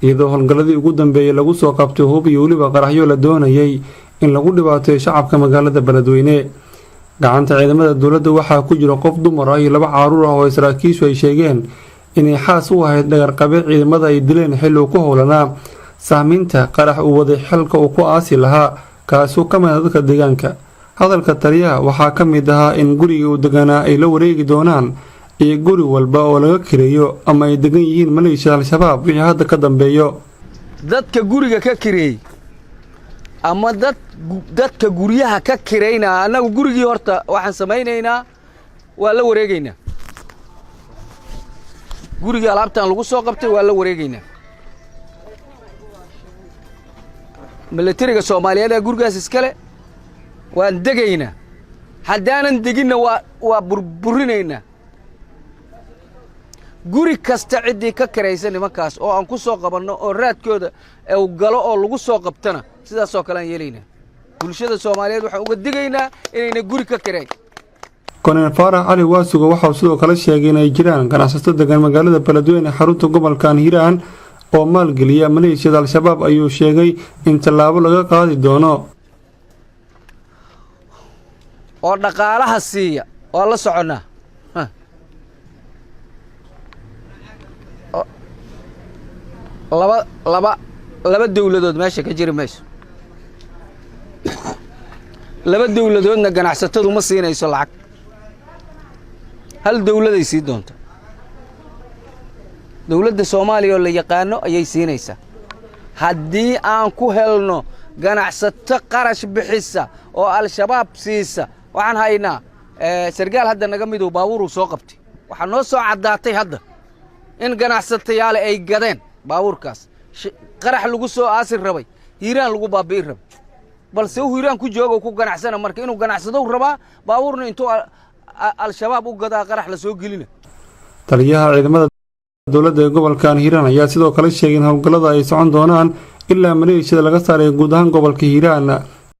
iyadoo howlgalladii ugu dambeeyay lagu soo qabtay hub iyo weliba qaraxyo la doonayay in lagu dhibaateeyo shacabka magaalada beledweyne. gacanta ciidamada dowladda waxaa ku jira qof dumar ah iyo 2 caruur ah oo saraakiishu ay sheegeen inay xaas u ahayd dhagarqabe ciidamada ay dileen xilli uu ku howlanaa saamaynta qarax uu waday xilka uu ku aasi lahaa kaasoo ka mid ah dadka deegaanka. hadalka taliyaha waxaa ka mid ahaa in guriga uu deganaa ay la wareegi doonaan iyo guri walba oo laga kireeyo ama ay degan yihiin maleeshiyada al-shabaab wixii hadda ka dambeeyo. dadka guriga ka kireey ama dadka guryaha ka kireeyna anagu gurigii horta waxaan samaynaynaa waa la wareegaynaa. guriga alaabtan lagu soo qabtay waa la wareegaynaa. militariga Soomaaliyeed ee gurigaas iskale waan degaynaa. haddaanan deginna waa burburinaynaa. guri kasta cidii ka kiraysan nimankaas oo aan ku soo qabanno oo raadkooda uu galo oo lagu soo qabtana sidaas oo kale aan yeelaynaa. bulshada Soomaaliyeed waxaan uga digaynaa inayna guri ka kireey. Colonel Farah Ali Waasuga waxa uu sidoo kale sheegay in ay jiraan ganacsato degan magaalada Beledweyne xarunta gobolka Hiiraan oo maalgeliya maleeshiyada al-shabaab ayuu sheegay in tallaabo laga qaadi doono oo dhaqaalaha siiya oo la soconaa. laba dawladood meesha ka jiri mayso. laba dawladoodna ganacsatadu ma siinayso lacag. hal dawladay sii doonto. dawladda Soomaaliya oo la yaqaano ayay siinaysaa. haddii aan ku helno ganacsato qarash bixisa oo al-shabaab siisa waxaan haynaa sargaal hadda naga mid oo baabuur soo qabtay. waxa noo soo cadaatay hadda in ganacsatayaal ay gadeen baabuurkaas qarax lagu soo aasir rabay Hiiraan lagu baabi'ir rabay balse uu Hiiraan ku joogo ku ganacsana marka inuu ganacsado rabaa baabuurna intuu al-shabaab u gadaa qarax la soo gelina. taliyaha ciidamada dowladda ee gobolka Hiiraan ayaa sidoo kale sheegay in howlgallada ay socon doonaan ilaa maleeshiyada laga saaray guud ahaan gobolka Hiiraan.